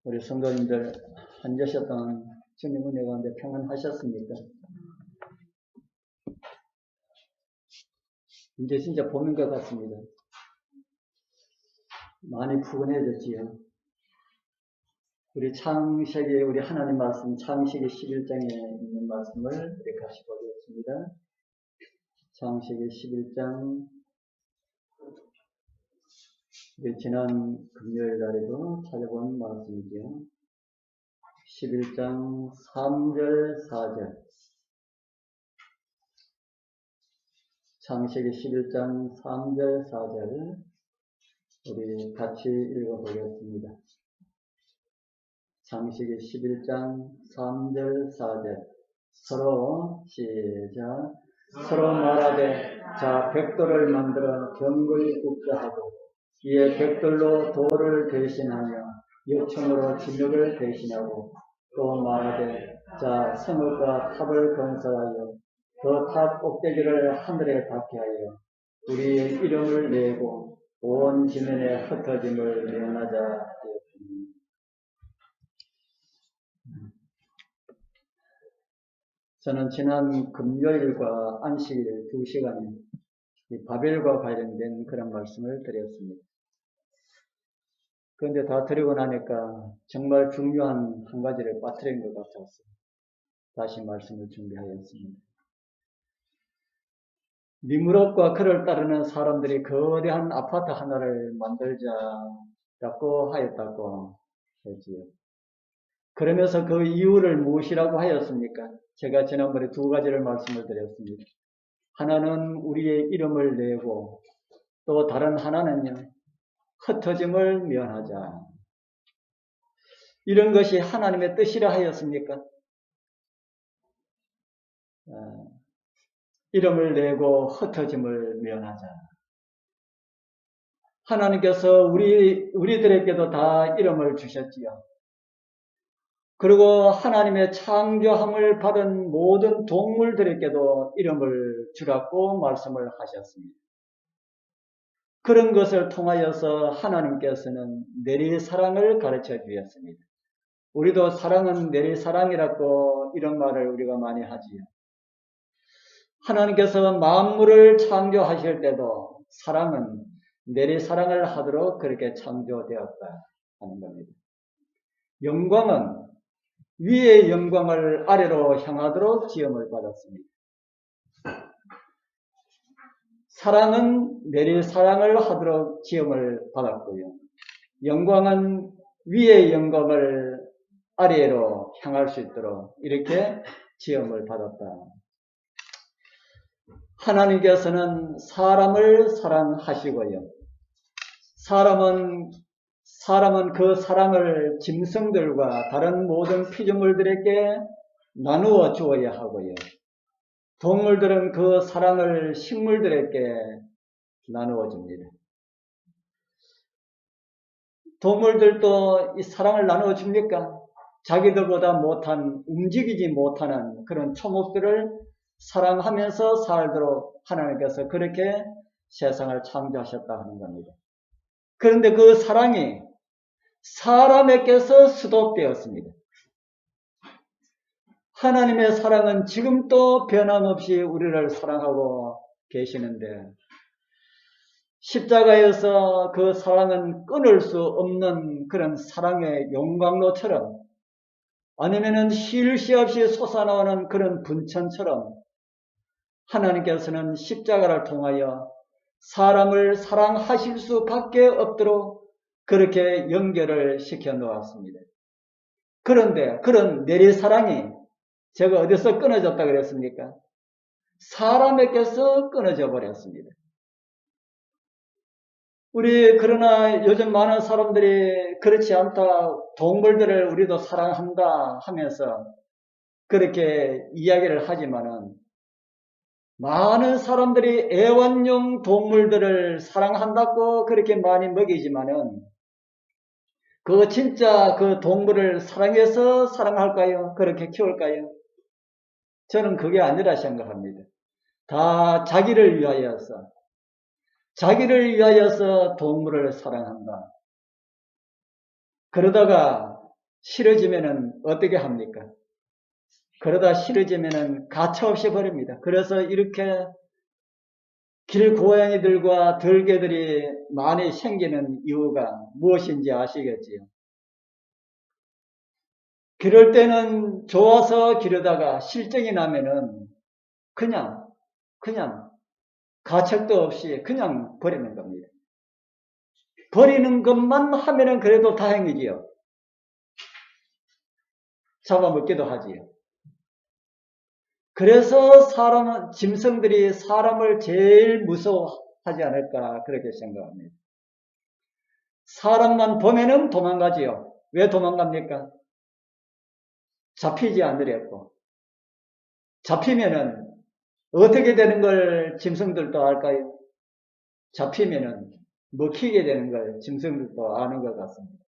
우리 성도님들 한 주셔 동안 주님 은혜 가운데 평안하셨습니까? 이제 진짜 봄인 것 같습니다. 많이 푸근해졌지요. 우리 창세기, 우리 하나님 말씀 창세기 11장에 있는 말씀을 우리 같이 보겠습니다. 창세기 11장, 우리 지난 금요일 날에도 찾아본 말씀이지요. 11장 3절 4절, 창세기 11장 3절 4절 우리 같이 읽어보겠습니다. 창세기 11장 3절 4절 시작. 서로 말하되 자 벽돌을 만들어 경을 굽자 하고 이에 벽돌로 돌을 대신하며 역청으로 진흙을 대신하고 또 말하되 자 성읍과 탑을 건설하여 그 탑 꼭대기를 하늘에 닿게 하여 우리의 이름을 내고 온 지면에 흩어짐을 면하자 하였습니다. 저는 지난 금요일과 안식일 2시간에 바벨과 관련된 그런 말씀을 드렸습니다. 그런데 다 드리고 나니까 정말 중요한 한 가지를 빠뜨린 것 같아서 다시 말씀을 준비하였습니다. 니무롯과 그를 따르는 사람들이 거대한 아파트 하나를 만들자고 하였다고 했지요. 그러면서 그 이유를 무엇이라고 하였습니까? 제가 지난번에 두 가지를 말씀을 드렸습니다. 하나는 우리의 이름을 내고 또 다른 하나는요, 흩어짐을 면하자. 이런 것이 하나님의 뜻이라 하였습니까? 이름을 내고 흩어짐을 면하자. 하나님께서 우리들에게도 다 이름을 주셨지요. 그리고 하나님의 창조함을 받은 모든 동물들에게도 이름을 주라고 말씀을 하셨습니다. 그런 것을 통하여서 하나님께서는 내리사랑을 가르쳐 주셨습니다. 우리도 사랑은 내리사랑이라고 이런 말을 우리가 많이 하지요. 하나님께서 만물을 창조하실 때도 사랑은 내리사랑을 하도록 그렇게 창조되었다 하는 겁니다. 영광은 위의 영광을 아래로 향하도록 지음을 받았습니다. 사랑은 내리사랑을 하도록 지음을 받았고요. 영광은 위의 영광을 아래로 향할 수 있도록 이렇게 지음을 받았다. 하나님께서는 사람을 사랑하시고요. 사람은 그 사랑을 짐승들과 다른 모든 피조물들에게 나누어 주어야 하고요. 동물들은 그 사랑을 식물들에게 나누어 줍니다. 동물들도 이 사랑을 나누어 줍니까? 자기들보다 못한, 움직이지 못하는 그런 초목들을 사랑하면서 살도록 하나님께서 그렇게 세상을 창조하셨다 하는 겁니다. 그런데 그 사랑이 사람에게서 수독되었습니다. 하나님의 사랑은 지금도 변함없이 우리를 사랑하고 계시는데 십자가에서 그 사랑은 끊을 수 없는 그런 사랑의 용광로처럼 아니면은 쉴 새 없이 솟아나오는 그런 분천처럼 하나님께서는 십자가를 통하여 사람을 사랑하실 수밖에 없도록 그렇게 연결을 시켜 놓았습니다. 그런데 그런 내리사랑이 제가 어디서 끊어졌다 그랬습니까? 사람에게서 끊어져 버렸습니다. 그러나 요즘 많은 사람들이 그렇지 않다, 동물들을 우리도 사랑한다 하면서 그렇게 이야기를 하지만은 많은 사람들이 애완용 동물들을 사랑한다고 그렇게 많이 먹이지만은 진짜 그 동물을 사랑해서 사랑할까요? 그렇게 키울까요? 저는 그게 아니라 생각합니다. 다 자기를 위하여서 동물을 사랑한다. 그러다가 싫어지면은 어떻게 합니까? 그러다 싫어지면은 가차없이 버립니다. 그래서 이렇게 길고양이들과 들개들이 많이 생기는 이유가 무엇인지 아시겠지요? 기를 때는 좋아서 기르다가 실정이 나면은 그냥 가책도 없이 그냥 버리는 겁니다. 버리는 것만 하면은 그래도 다행이지요. 잡아먹기도 하지요. 그래서 짐승들이 사람을 제일 무서워하지 않을까 그렇게 생각합니다. 사람만 보면은 도망가지요. 왜 도망갑니까? 잡히지 않으려고. 잡히면은 어떻게 되는 걸 짐승들도 알까요? 잡히면은 먹히게 되는 걸 짐승들도 아는 것 같습니다.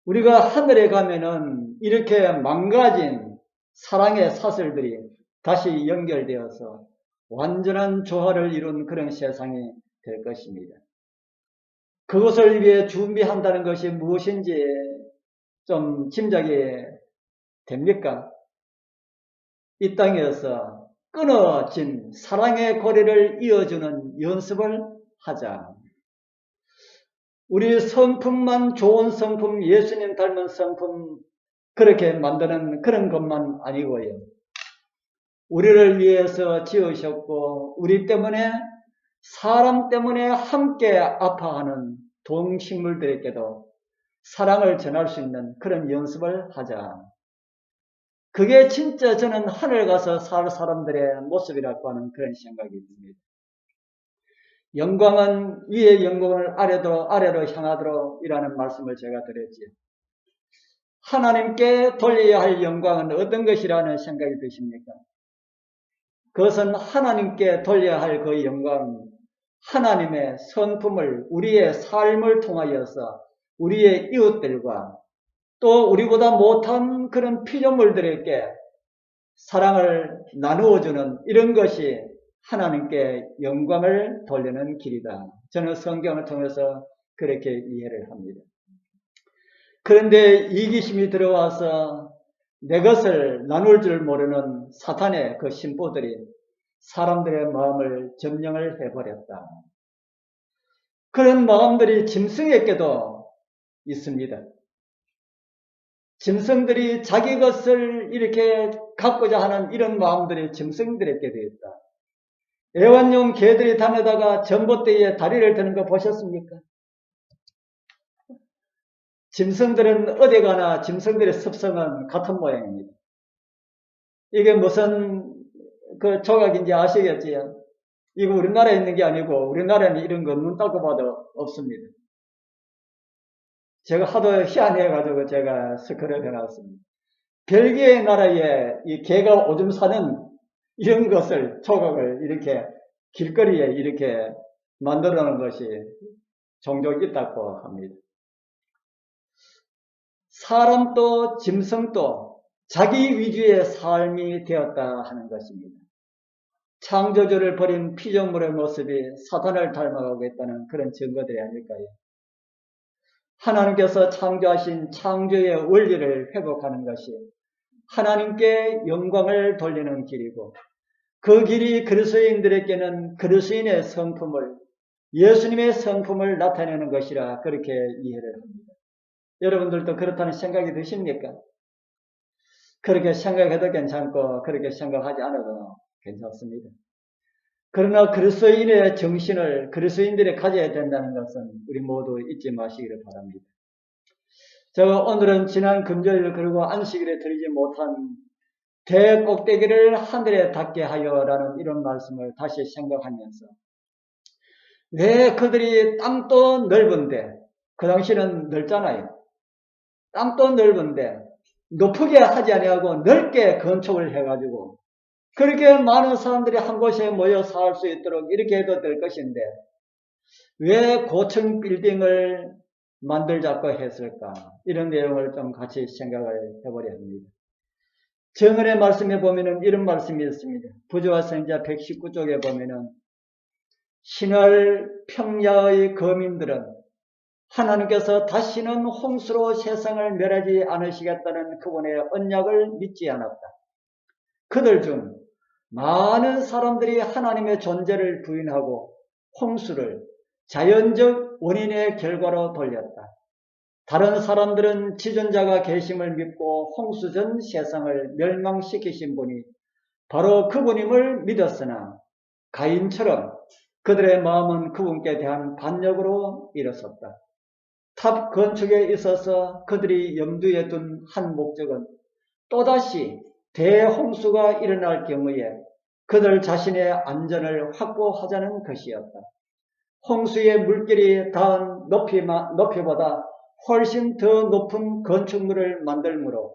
우리가 하늘에 가면은 이렇게 망가진 사랑의 사슬들이 다시 연결되어서 완전한 조화를 이룬 그런 세상이 될 것입니다. 그것을 위해 준비한다는 것이 무엇인지 좀 짐작이 됩니까? 이 땅에서 끊어진 사랑의 고리를 이어주는 연습을 하자. 우리 성품만 좋은 성품, 예수님 닮은 성품 그렇게 만드는 그런 것만 아니고요. 우리를 위해서 지으셨고 우리 때문에 사람 때문에 함께 아파하는 동식물들에게도 사랑을 전할 수 있는 그런 연습을 하자. 그게 진짜 저는 하늘 가서 살 사람들의 모습이라고 하는 그런 생각이 듭니다. 영광은 위의 영광을 아래로 향하도록 이라는 말씀을 제가 드렸지요. 하나님께 돌려야 할 영광은 어떤 것이라는 생각이 드십니까? 그것은 하나님께 돌려야 할 그 영광, 하나님의 성품을 우리의 삶을 통하여서 우리의 이웃들과 또 우리보다 못한 그런 피조물들에게 사랑을 나누어주는 이런 것이 하나님께 영광을 돌리는 길이다. 저는 성경을 통해서 그렇게 이해를 합니다. 그런데 이기심이 들어와서 내 것을 나눌 줄 모르는 사탄의 그 심보들이 사람들의 마음을 점령을 해버렸다. 그런 마음들이 짐승에게도 있습니다. 짐승들이 자기 것을 이렇게 갖고자 하는 이런 마음들이 짐승들에게도 있다. 애완용 개들이 다니다가 전봇대에 다리를 드는 거 보셨습니까? 짐승들은 어디 가나 짐승들의 습성은 같은 모양입니다. 이게 무슨 그 조각인지 아시겠지요? 이거 우리나라에 있는 게 아니고 우리나라에는 이런 거 눈 닦고 봐도 없습니다. 제가 하도 희한해가지고 제가 스크랩 해놨습니다. 벨기에 나라에 이 개가 오줌 싸는 이런 것을 조각을 이렇게 길거리에 이렇게 만들어 놓은 것이 종종 있다고 합니다. 사람도 짐승도 자기 위주의 삶이 되었다 하는 것입니다. 창조주를 버린 피조물의 모습이 사탄을 닮아가고 있다는 그런 증거들이 아닐까요? 하나님께서 창조하신 창조의 원리를 회복하는 것이 하나님께 영광을 돌리는 길이고 그 길이 그리스도인들에게는 그리스도인의 성품을 예수님의 성품을 나타내는 것이라 그렇게 이해를 합니다. 여러분들도 그렇다는 생각이 드십니까? 그렇게 생각해도 괜찮고 그렇게 생각하지 않아도 괜찮습니다. 그러나 그리스도인의 정신을 그리스도인들이 가져야 된다는 것은 우리 모두 잊지 마시기를 바랍니다. 제가 오늘은 지난 금요일 그리고 안식일에 드리지 못한 대꼭대기를 하늘에 닿게 하여라는 이런 말씀을 다시 생각하면서 왜 그들이 땅도 넓은데 그 당시는 넓잖아요. 땅도 넓은데 높게 하지 아니하고 넓게 건축을 해가지고 그렇게 많은 사람들이 한 곳에 모여 살 수 있도록 이렇게 해도 될 것인데 왜 고층 빌딩을 만들자고 했을까? 이런 내용을 좀 같이 생각을 해보려 합니다. 정언의 말씀에 보면은 이런 말씀이 있습니다. 부조와 성자 119쪽에 보면은 신월 평야의 거민들은 하나님께서 다시는 홍수로 세상을 멸하지 않으시겠다는 그분의 언약을 믿지 않았다. 그들 중 많은 사람들이 하나님의 존재를 부인하고 홍수를 자연적 원인의 결과로 돌렸다. 다른 사람들은 지존자가 계심을 믿고 홍수 전 세상을 멸망시키신 분이 바로 그분임을 믿었으나 가인처럼 그들의 마음은 그분께 대한 반역으로 일어섰다. 탑 건축에 있어서 그들이 염두에 둔 한 목적은 또다시 대홍수가 일어날 경우에 그들 자신의 안전을 확보하자는 것이었다. 홍수의 물길이 닿은 높이보다 훨씬 더 높은 건축물을 만들므로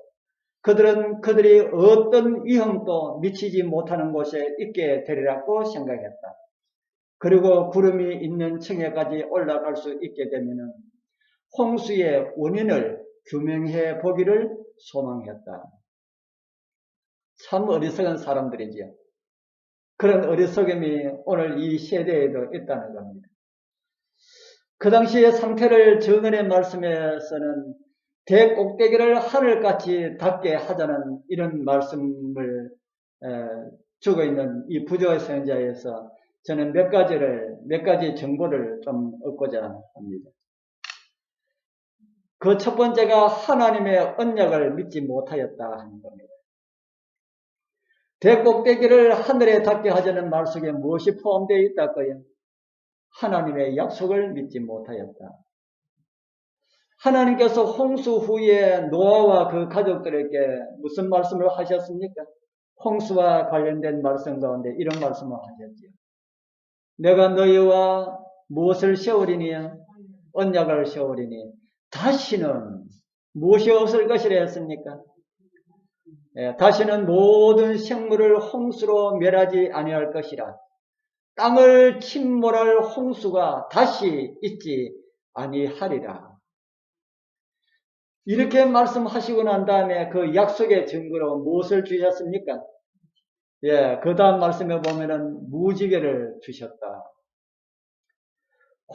그들은 그들이 어떤 위험도 미치지 못하는 곳에 있게 되리라고 생각했다. 그리고 구름이 있는 층에까지 올라갈 수 있게 되면 홍수의 원인을 규명해 보기를 소망했다. 참 어리석은 사람들이지요. 그런 어리석음이 오늘 이 세대에도 있다는 겁니다. 그 당시의 상태를 정언의 말씀에서는 대꼭대기를 하늘같이 닿게 하자는 이런 말씀을 주고 있는 이 부조의 선지자에서 저는 몇 가지 정보를 좀 얻고자 합니다. 그 첫 번째가 하나님의 언약을 믿지 못하였다 하는 겁니다. 대꼭대기를 하늘에 닿게 하자는 말 속에 무엇이 포함되어 있다고요? 하나님의 약속을 믿지 못하였다. 하나님께서 홍수 후에 노아와 그 가족들에게 무슨 말씀을 하셨습니까? 홍수와 관련된 말씀 가운데 이런 말씀을 하셨지요. 내가 너희와 무엇을 세우리니? 언약을 세우리니 다시는 무엇이 없을 것이라 했습니까? 다시는 모든 생물을 홍수로 멸하지 아니할 것이라. 땅을 침몰할 홍수가 다시 있지 아니하리라. 이렇게 말씀하시고 난 다음에 그 약속의 증거로 무엇을 주셨습니까? 그 다음 말씀에 보면은 무지개를 주셨다.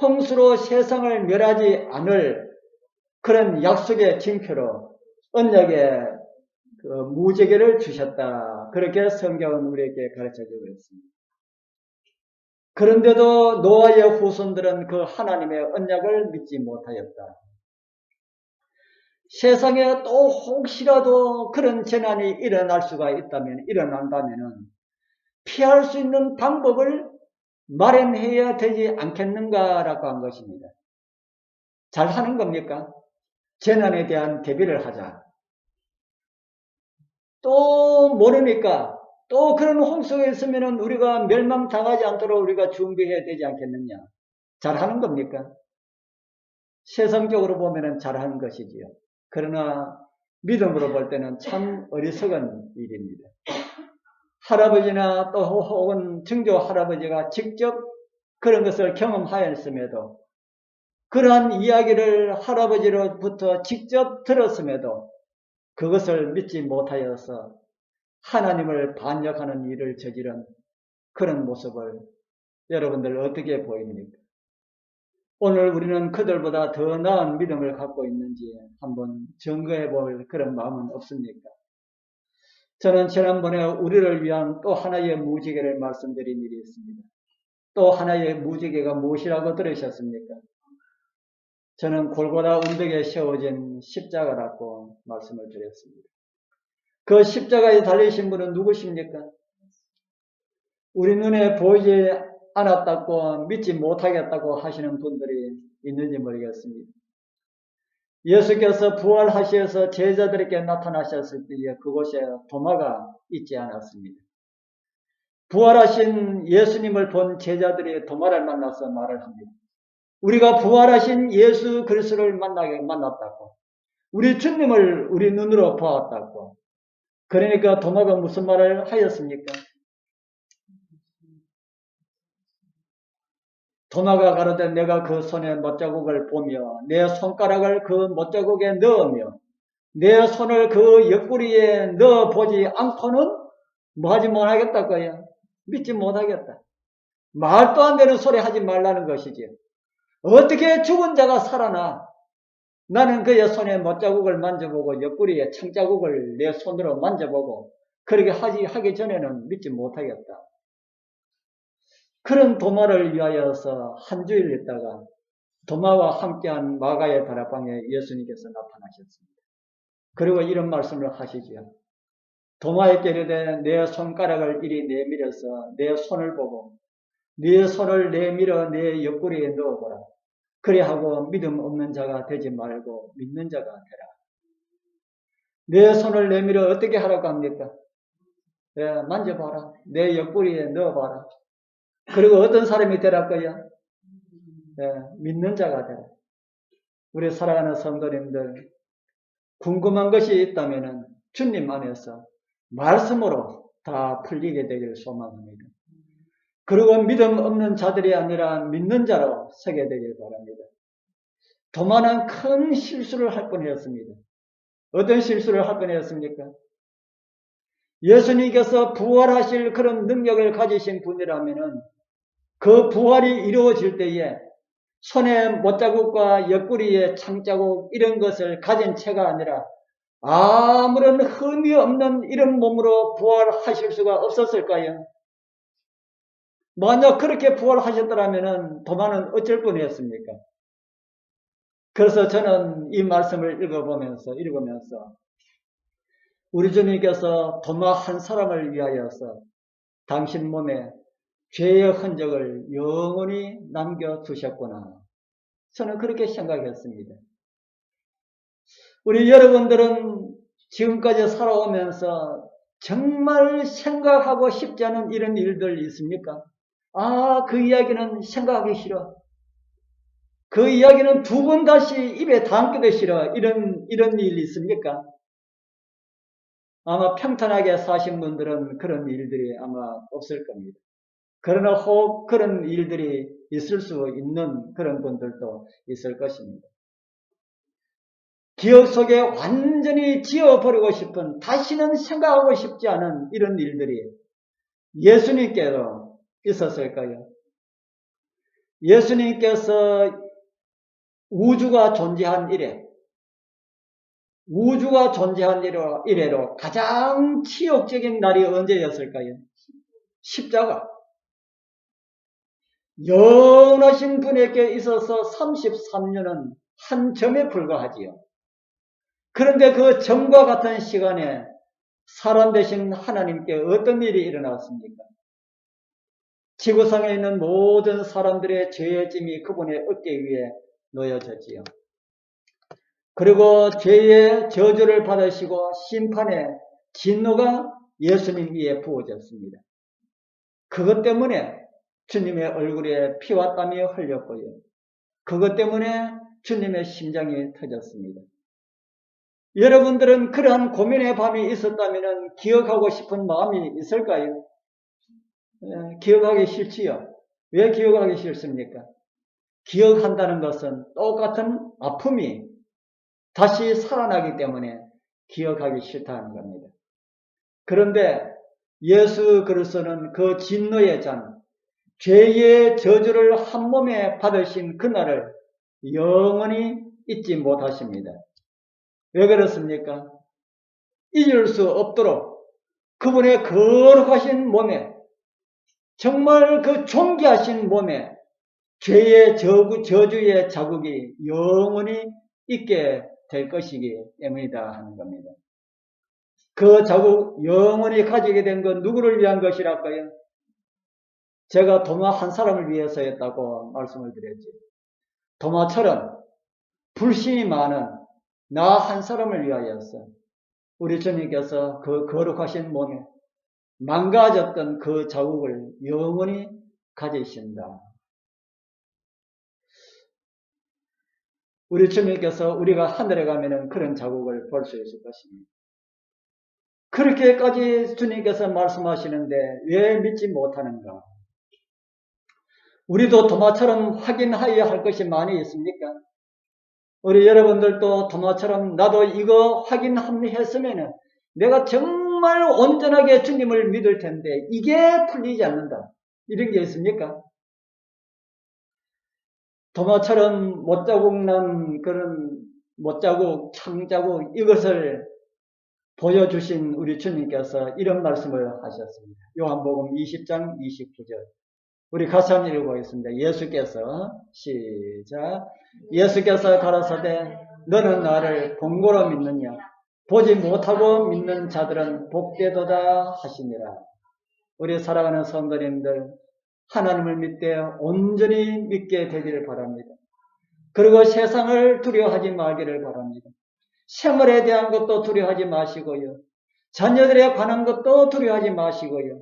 홍수로 세상을 멸하지 않을 그런 약속의 징표로 언약의 그 무지개를 주셨다. 그렇게 성경은 우리에게 가르쳐주고 있습니다. 그런데도 노아의 후손들은 그 하나님의 언약을 믿지 못하였다. 세상에 또 혹시라도 그런 재난이 일어난다면 피할 수 있는 방법을 마련해야 되지 않겠는가라고 한 것입니다. 잘 하는 겁니까? 재난에 대한 대비를 하자. 또 모르니까 또 그런 홍수가 있으면 우리가 멸망당하지 않도록 우리가 준비해야 되지 않겠느냐. 잘 하는 겁니까? 세상적으로 보면 잘 하는 것이지요. 그러나 믿음으로 볼 때는 참 어리석은 일입니다. 할아버지나 또 혹은 증조 할아버지가 직접 그런 것을 경험하였음에도 그러한 이야기를 할아버지로부터 직접 들었음에도 그것을 믿지 못하여서 하나님을 반역하는 일을 저지른 그런 모습을 여러분들 어떻게 보입니까? 오늘 우리는 그들보다 더 나은 믿음을 갖고 있는지 한번 점검해 볼 그런 마음은 없습니까? 저는 지난번에 우리를 위한 또 하나의 무지개를 말씀드린 일이 있습니다. 또 하나의 무지개가 무엇이라고 들으셨습니까? 저는 골고다 언덕에 세워진 십자가라고 말씀을 드렸습니다. 그 십자가에 달리신 분은 누구십니까? 우리 눈에 보이지 않았다고 믿지 못하겠다고 하시는 분들이 있는지 모르겠습니다. 예수께서 부활하셔서 제자들에게 나타나셨을 때에 그곳에 도마가 있지 않았습니다. 부활하신 예수님을 본 제자들이 도마를 만나서 말을 합니다. 우리가 부활하신 예수 그리스도를 만났다고. 우리 주님을 우리 눈으로 보았다고. 그러니까 도마가 무슨 말을 하였습니까? 도마가 가로되 내가 그 손에 못자국을 보며 내 손가락을 그 못자국에 넣으며 내 손을 그 옆구리에 넣어보지 않고는 뭐 하지 못하겠다고요. 믿지 못하겠다. 말도 안 되는 소리 하지 말라는 것이지. 어떻게 죽은 자가 살아나? 나는 그의 손에 못자국을 만져보고 옆구리에 창자국을 내 손으로 만져보고 그렇게 하기 전에는 믿지 못하겠다. 그런 도마를 위하여서 한 주일 있다가 도마와 함께한 마가의 다락방에 예수님께서 나타나셨습니다. 그리고 이런 말씀을 하시지요. 도마에게 이르되 내 손가락을 이리 내밀어서 내 손을 보고 네 손을 내밀어 내 옆구리에 넣어보라. 그래 하고 믿음 없는 자가 되지 말고 믿는 자가 되라. 내 손을 내밀어 어떻게 하라고 합니까? 만져봐라. 내 옆구리에 넣어봐라. 그리고 어떤 사람이 되라 거야? 믿는 자가 되라. 우리 사랑하는 성도님들, 궁금한 것이 있다면 주님 안에서 말씀으로 다 풀리게 되기를 소망합니다. 그리고 믿음 없는 자들이 아니라 믿는 자로 서게 되길 바랍니다. 도마는 큰 실수를 할 뻔했습니다. 어떤 실수를 할 뻔했습니까? 예수님께서 부활하실 그런 능력을 가지신 분이라면 그 부활이 이루어질 때에 손에 못자국과 옆구리에 창자국 이런 것을 가진 채가 아니라 아무런 흠이 없는 이런 몸으로 부활하실 수가 없었을까요? 만약 그렇게 부활하셨더라면 도마는 어쩔 뻔했습니까? 그래서 저는 이 말씀을 읽으면서 우리 주님께서 도마 한 사람을 위하여서 당신 몸에 죄의 흔적을 영원히 남겨두셨구나. 저는 그렇게 생각했습니다. 우리 여러분들은 지금까지 살아오면서 정말 생각하고 싶지 않은 이런 일들 있습니까? 그 이야기는 생각하기 싫어. 그 이야기는 두 번 다시 입에 담기도 싫어. 이런 일 있습니까? 아마 평탄하게 사신 분들은 그런 일들이 아마 없을 겁니다. 그러나 혹 그런 일들이 있을 수 있는 그런 분들도 있을 것입니다. 기억 속에 완전히 지워버리고 싶은, 다시는 생각하고 싶지 않은 이런 일들이 예수님께도 있었을까요? 예수님께서 우주가 존재한 이래로 가장 치욕적인 날이 언제였을까요? 십자가. 영원하신 분에게 있어서 33년은 한 점에 불과하지요. 그런데 그 점과 같은 시간에 사람 되신 하나님께 어떤 일이 일어났습니까? 지구상에 있는 모든 사람들의 죄의 짐이 그분의 어깨 위에 놓여졌지요. 그리고 죄의 저주를 받으시고 심판의 진노가 예수님 위에 부어졌습니다. 그것 때문에 주님의 얼굴에 피와 땀이 흘렸고요. 그것 때문에 주님의 심장이 터졌습니다. 여러분들은 그러한 고민의 밤이 있었다면 기억하고 싶은 마음이 있을까요? 기억하기 싫지요. 왜 기억하기 싫습니까? 기억한다는 것은 똑같은 아픔이 다시 살아나기 때문에 기억하기 싫다는 겁니다. 그런데 예수 그리스도는 그 진노의 잔, 죄의 저주를 한 몸에 받으신 그날을 영원히 잊지 못하십니다. 왜 그렇습니까? 잊을 수 없도록 그분의 거룩하신 몸에, 정말 그 존귀하신 몸에 죄의 저주의 자국이 영원히 있게 될 것이기 때문이다 하는 겁니다. 그 자국 영원히 가지게 된 건 누구를 위한 것이랄까요? 제가 도마 한 사람을 위해서였다고 말씀을 드렸죠. 도마처럼 불신이 많은 나 한 사람을 위하여서 우리 주님께서 그 거룩하신 몸에 망가졌던 그 자국을 영원히 가지신다. 우리 주님께서 우리가 하늘에 가면은 그런 자국을 볼 수 있을 것입니다. 그렇게까지 주님께서 말씀하시는데 왜 믿지 못하는가? 우리도 도마처럼 확인하여야 할 것이 많이 있습니까? 우리 여러분들도 도마처럼 나도 이거 확인했으면 내가 정말 온전하게 주님을 믿을 텐데 이게 풀리지 않는다. 이런 게 있습니까? 도마처럼 못자국 난 그런 못자국, 창자국 이것을 보여주신 우리 주님께서 이런 말씀을 하셨습니다. 요한복음 20장 29절. 우리 같이 한번 읽어보겠습니다. 예수께서 시작. 예수께서 가라사대 너는 나를 본고로 믿느냐? 보지 못하고 믿는 자들은 복되도다 하시니라. 우리 사랑하는 성도님들, 하나님을 믿되 온전히 믿게 되기를 바랍니다. 그리고 세상을 두려워하지 말기를 바랍니다. 생활에 대한 것도 두려워하지 마시고요. 자녀들에 관한 것도 두려워하지 마시고요.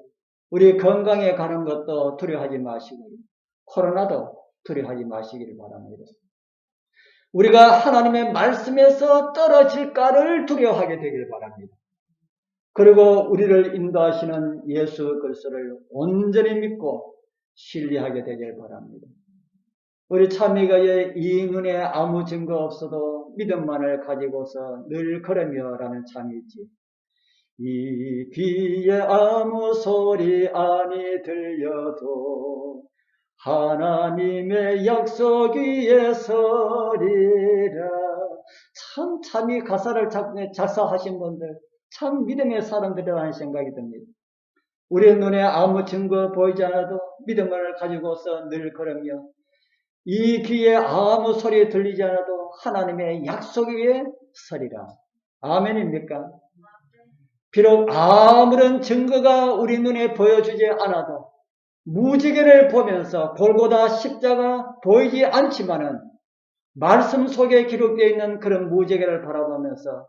우리 건강에 관한 것도 두려워하지 마시고요. 코로나도 두려워하지 마시기를 바랍니다. 우리가 하나님의 말씀에서 떨어질까를 두려워하게 되기를 바랍니다. 그리고 우리를 인도하시는 예수 그리스도를 온전히 믿고 신뢰하게 되기를 바랍니다. 우리 찬미가의 이 눈에 아무 증거 없어도 믿음만을 가지고서 늘 걸으며라는 찬미 있지. 이 귀에 아무 소리 아니 들려도 하나님의 약속 위에 서리라. 참 이 가사를 작사하신 분들 참 믿음의 사람들이라는 생각이 듭니다. 우리 눈에 아무 증거 보이지 않아도 믿음을 가지고서 늘 걸으며 이 귀에 아무 소리 들리지 않아도 하나님의 약속 위에 서리라. 아멘입니까? 비록 아무런 증거가 우리 눈에 보여주지 않아도 무지개를 보면서 골고다 십자가 보이지 않지만은 말씀 속에 기록되어 있는 그런 무지개를 바라보면서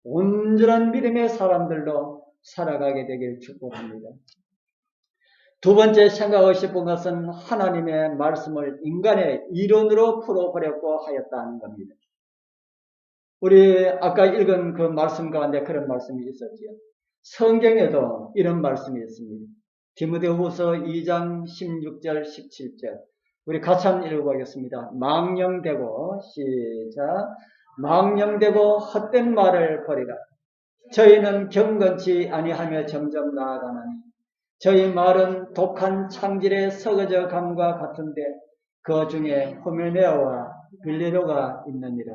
온전한 믿음의 사람들로 살아가게 되길 축복합니다. 두 번째 생각하고 싶은 것은 하나님의 말씀을 인간의 이론으로 풀어버렸고 하였다는 겁니다. 우리 아까 읽은 그 말씀 가운데 그런 말씀이 있었지요. 성경에도 이런 말씀이 있습니다. 디모데후서 2장 16절 17절 우리 같이 한번 읽어보겠습니다. 망령되고 시작. 망령되고 헛된 말을 버리라. 저희는 경건치 아니하며 점점 나아가나니 저희 말은 독한 창질의 썩어져 감과 같은데 그 중에 호메네오와 빌레로가 있느니라.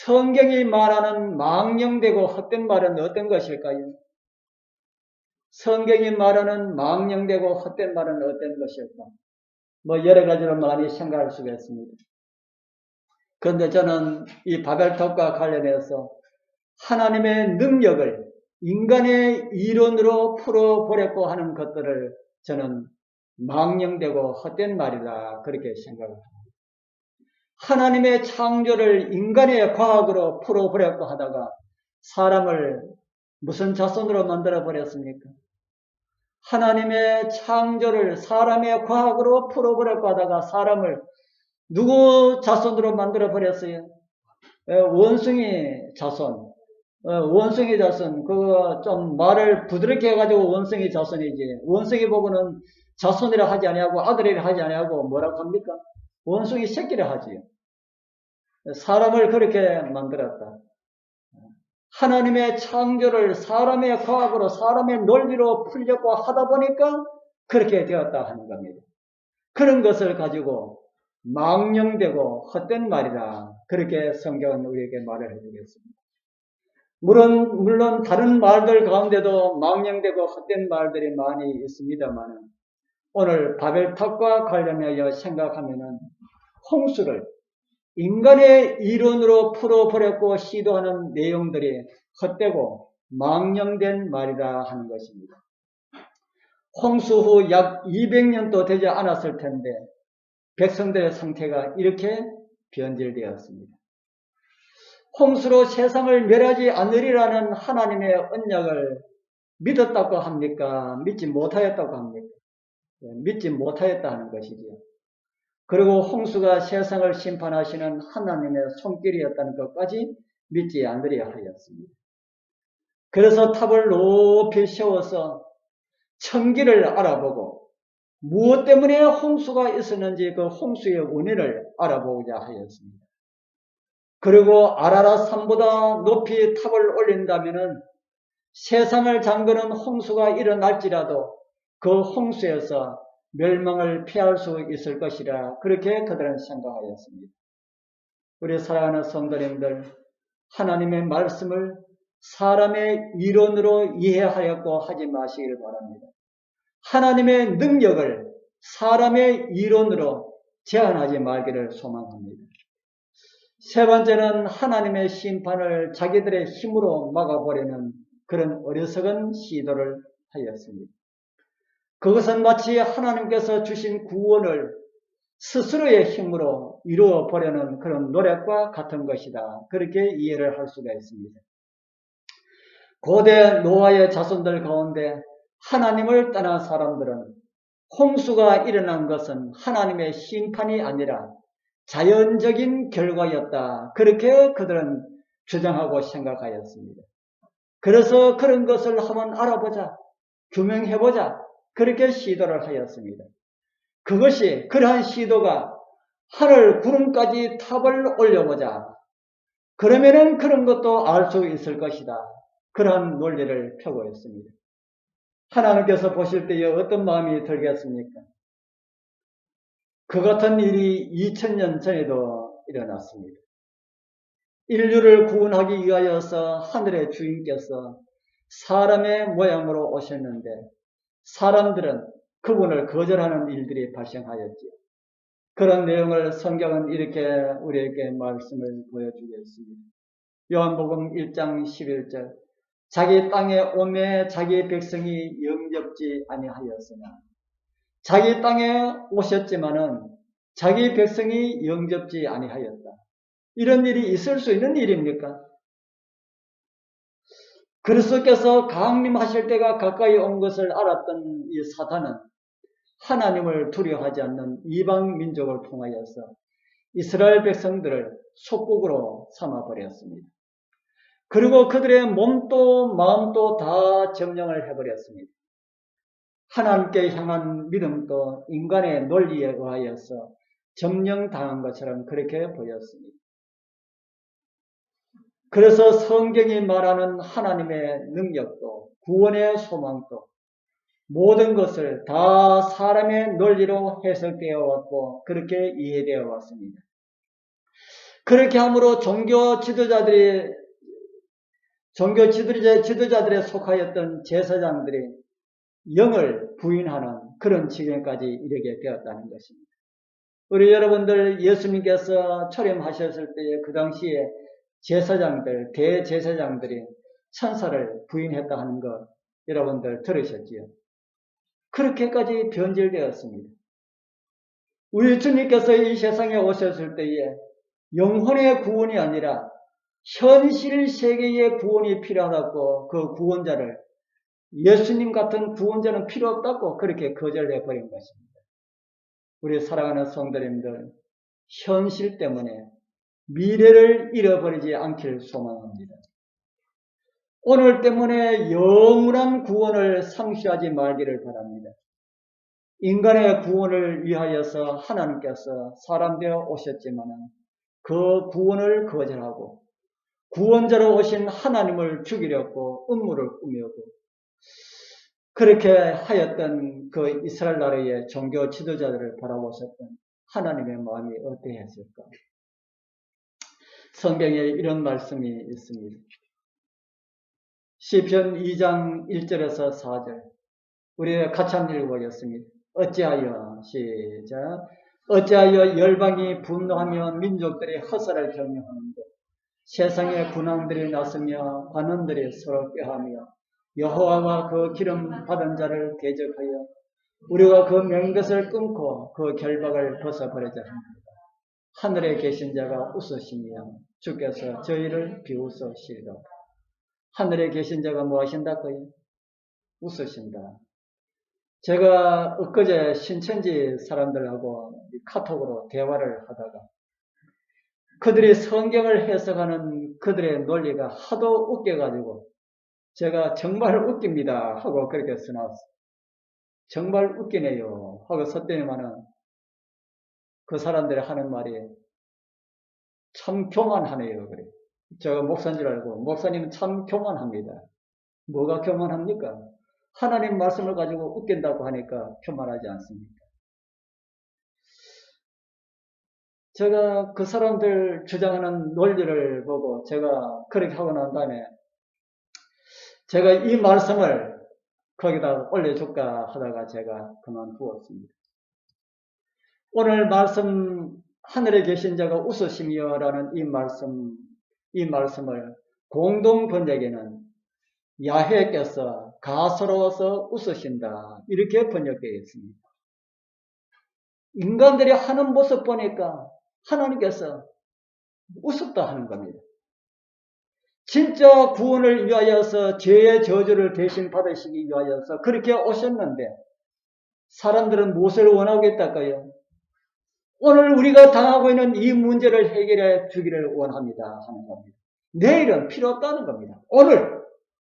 성경이 말하는 망령되고 헛된 말은 어떤 것일까요? 성경이 말하는 망령되고 헛된 말은 어떤 것일까? 여러 가지로 많이 생각할 수가 있습니다. 그런데 저는 이 바벨탑과 관련해서 하나님의 능력을 인간의 이론으로 풀어보려고 하는 것들을 저는 망령되고 헛된 말이다 그렇게 생각합니다. 하나님의 창조를 인간의 과학으로 풀어보려고 하다가 사람을 무슨 자손으로 만들어 버렸습니까? 하나님의 창조를 사람의 과학으로 풀어보려고 하다가 사람을 누구 자손으로 만들어 버렸어요? 원숭이 자손. 원숭이 자손. 그거 좀 말을 부드럽게 해가지고 원숭이 자손이지. 원숭이 보고는 자손이라 하지 아니하고 아들이라 하지 아니하고 뭐라고 합니까? 원숭이 새끼라 하지요. 사람을 그렇게 만들었다. 하나님의 창조를 사람의 과학으로 사람의 논리로 풀려고 하다 보니까 그렇게 되었다 하는 겁니다. 그런 것을 가지고 망령되고 헛된 말이다. 그렇게 성경은 우리에게 말을 해주겠습니다. 물론 다른 말들 가운데도 망령되고 헛된 말들이 많이 있습니다만 오늘 바벨탑과 관련하여 생각하면은 홍수를 인간의 이론으로 풀어보려고 시도하는 내용들이 헛되고 망령된 말이다 하는 것입니다. 홍수 후 약 200년도 되지 않았을 텐데 백성들의 상태가 이렇게 변질되었습니다. 홍수로 세상을 멸하지 않으리라는 하나님의 언약을 믿었다고 합니까? 믿지 못하였다고 합니까? 믿지 못하였다 하는 것이지요. 그리고 홍수가 세상을 심판하시는 하나님의 손길이었다는 것까지 믿지 않으려 하였습니다. 그래서 탑을 높이 세워서 천기를 알아보고 무엇 때문에 홍수가 있었는지 그 홍수의 원인을 알아보고자 하였습니다. 그리고 아라랏산보다 높이 탑을 올린다면은 세상을 잠그는 홍수가 일어날지라도 그 홍수에서 멸망을 피할 수 있을 것이라 그렇게 그들은 생각하였습니다. 우리 사랑하는 성도님들, 하나님의 말씀을 사람의 이론으로 이해하려고 하지 마시길 바랍니다. 하나님의 능력을 사람의 이론으로 제한하지 말기를 소망합니다. 세 번째는 하나님의 심판을 자기들의 힘으로 막아보려는 그런 어리석은 시도를 하였습니다. 그것은 마치 하나님께서 주신 구원을 스스로의 힘으로 이루어 보려는 그런 노력과 같은 것이다. 그렇게 이해를 할 수가 있습니다. 고대 노아의 자손들 가운데 하나님을 떠난 사람들은 홍수가 일어난 것은 하나님의 심판이 아니라 자연적인 결과였다. 그렇게 그들은 주장하고 생각하였습니다. 그래서 그런 것을 한번 알아보자, 규명해보자, 그렇게 시도를 하였습니다. 그것이 그러한 시도가 하늘 구름까지 탑을 올려보자. 그러면은 그런 것도 알 수 있을 것이다. 그러한 논리를 펴고 있습니다. 하나님께서 보실 때에 어떤 마음이 들겠습니까? 그 같은 일이 2000년 전에도 일어났습니다. 인류를 구원하기 위하여서 하늘의 주인께서 사람의 모양으로 오셨는데 사람들은 그분을 거절하는 일들이 발생하였지요. 그런 내용을 성경은 이렇게 우리에게 말씀을 보여주겠습니다. 요한복음 1장 11절 자기 땅에 오매 자기 백성이 영접지 아니하였으나 자기 땅에 오셨지만은 자기 백성이 영접지 아니하였다. 이런 일이 있을 수 있는 일입니까? 그리스도께서 강림하실 때가 가까이 온 것을 알았던 이 사탄은 하나님을 두려워하지 않는 이방 민족을 통하여서 이스라엘 백성들을 속국으로 삼아버렸습니다. 그리고 그들의 몸도 마음도 다 점령을 해버렸습니다. 하나님께 향한 믿음도 인간의 논리에 의하여서 점령당한 것처럼 그렇게 보였습니다. 그래서 성경이 말하는 하나님의 능력도 구원의 소망도 모든 것을 다 사람의 논리로 해석되어 왔고 그렇게 이해되어 왔습니다. 그렇게 함으로 종교 지도자들에 속하였던 제사장들이 영을 부인하는 그런 지경까지 이르게 되었다는 것입니다. 우리 여러분들 예수님께서 초림하셨을 때에 그 당시에 제사장들, 대제사장들이 천사를 부인했다 하는 것 여러분들 들으셨지요? 그렇게까지 변질되었습니다. 우리 주님께서 이 세상에 오셨을 때에 영혼의 구원이 아니라 현실 세계의 구원이 필요하다고 그 구원자를 예수님 같은 구원자는 필요 없다고 그렇게 거절해 버린 것입니다. 우리 사랑하는 성도님들 현실 때문에 미래를 잃어버리지 않기를 소망합니다. 오늘 때문에 영원한 구원을 상실하지 말기를 바랍니다. 인간의 구원을 위하여서 하나님께서 사람 되어 오셨지만 그 구원을 거절하고 구원자로 오신 하나님을 죽이려고 음모를 꾸미고 그렇게 하였던 그 이스라엘 나라의 종교 지도자들을 바라보셨던 하나님의 마음이 어떠했을까? 성경에 이런 말씀이 있습니다. 시편 2장 1절에서 4절 우리 같이 한번 읽어보겠습니다. 어찌하여 시작 어찌하여 열방이 분노하며 민족들이 허사를 경영하는데 세상의 군왕들이 나서며 관원들이 서로 꾀하며 여호와가 그 기름 받은 자를 대적하여 우리가 그 맹것을 끊고 그 결박을 벗어버리자 합니다. 하늘에 계신 자가 웃으시며 주께서 저희를 비웃으시리라. 하늘에 계신 자가 뭐 하신다고요? 웃으신다. 제가 엊그제 신천지 사람들하고 카톡으로 대화를 하다가 그들이 성경을 해석하는 그들의 논리가 하도 웃겨가지고 제가 정말 웃깁니다 하고 그렇게 써놨어요. 정말 웃기네요 하고 썼더니만은 그 사람들이 하는 말이 참 교만하네요. 그래. 제가 목사인 줄 알고 목사님은 참 교만합니다. 뭐가 교만합니까? 하나님 말씀을 가지고 웃긴다고 하니까 교만하지 않습니까? 제가 그 사람들 주장하는 논리를 보고 제가 그렇게 하고 난 다음에 제가 이 말씀을 거기다 올려줄까 하다가 제가 그만두었습니다. 오늘 말씀 하늘에 계신 자가 웃으시며라는 이 말씀을 공동 번역에는 야훼께서 가소로워서 웃으신다 이렇게 번역되어 있습니다. 인간들이 하는 모습 보니까 하나님께서 웃었다 하는 겁니다. 진짜 구원을 위하여서 죄의 저주를 대신 받으시기 위하여서 그렇게 오셨는데 사람들은 무엇을 원하고 있다까요? 오늘 우리가 당하고 있는 이 문제를 해결해 주기를 원합니다 하는 겁니다. 내일은 필요 없다는 겁니다. 오늘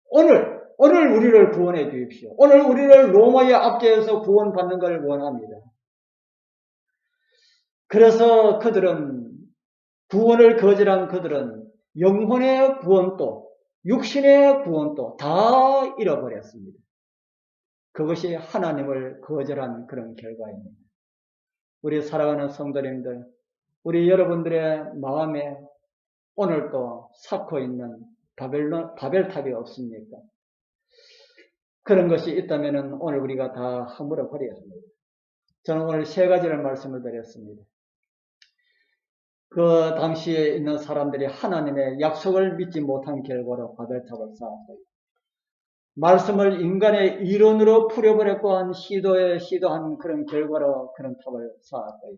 우리를 구원해 주십시오. 오늘 우리를 로마의 압제에서 구원받는 걸 원합니다. 그래서 그들은 구원을 거절한 그들은 영혼의 구원도 육신의 구원도 다 잃어버렸습니다. 그것이 하나님을 거절한 그런 결과입니다. 우리 사랑하는 성도님들, 우리 여러분들의 마음에 오늘도 쌓고 있는 바벨탑이 없습니까? 그런 것이 있다면 오늘 우리가 다 허물어 버려야 합니다. 저는 오늘 세 가지를 말씀을 드렸습니다. 그 당시에 있는 사람들이 하나님의 약속을 믿지 못한 결과로 바벨탑을 쌓았고요. 말씀을 인간의 이론으로 풀어버렸고 한 시도한 그런 결과로 그런 탑을 쌓았고요.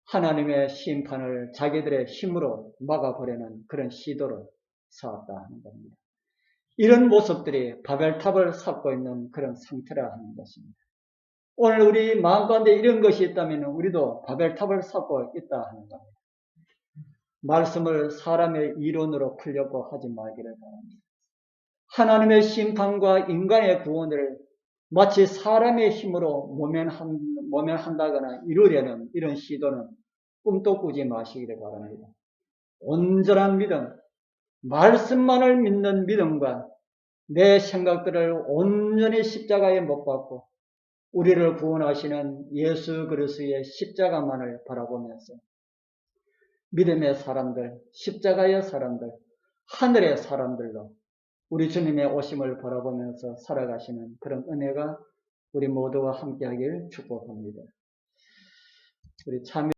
하나님의 심판을 자기들의 힘으로 막아버리는 그런 시도를 쌓았다 하는 겁니다. 이런 모습들이 바벨탑을 쌓고 있는 그런 상태라 하는 것입니다. 오늘 우리 마음 가운데 이런 것이 있다면 우리도 바벨탑을 쌓고 있다 하는 겁니다. 말씀을 사람의 이론으로 풀려고 하지 말기를 바랍니다. 하나님의 심판과 인간의 구원을 마치 사람의 힘으로 모면한다거나 이루려는 이런 시도는 꿈도 꾸지 마시기를 바랍니다. 온전한 믿음, 말씀만을 믿는 믿음과 내 생각들을 온전히 십자가에 못 박고 우리를 구원하시는 예수 그리스도의 십자가만을 바라보면서 믿음의 사람들, 십자가의 사람들, 하늘의 사람들로 우리 주님의 오심을 바라보면서 살아가시는 그런 은혜가 우리 모두와 함께하길 축복합니다. 우리 참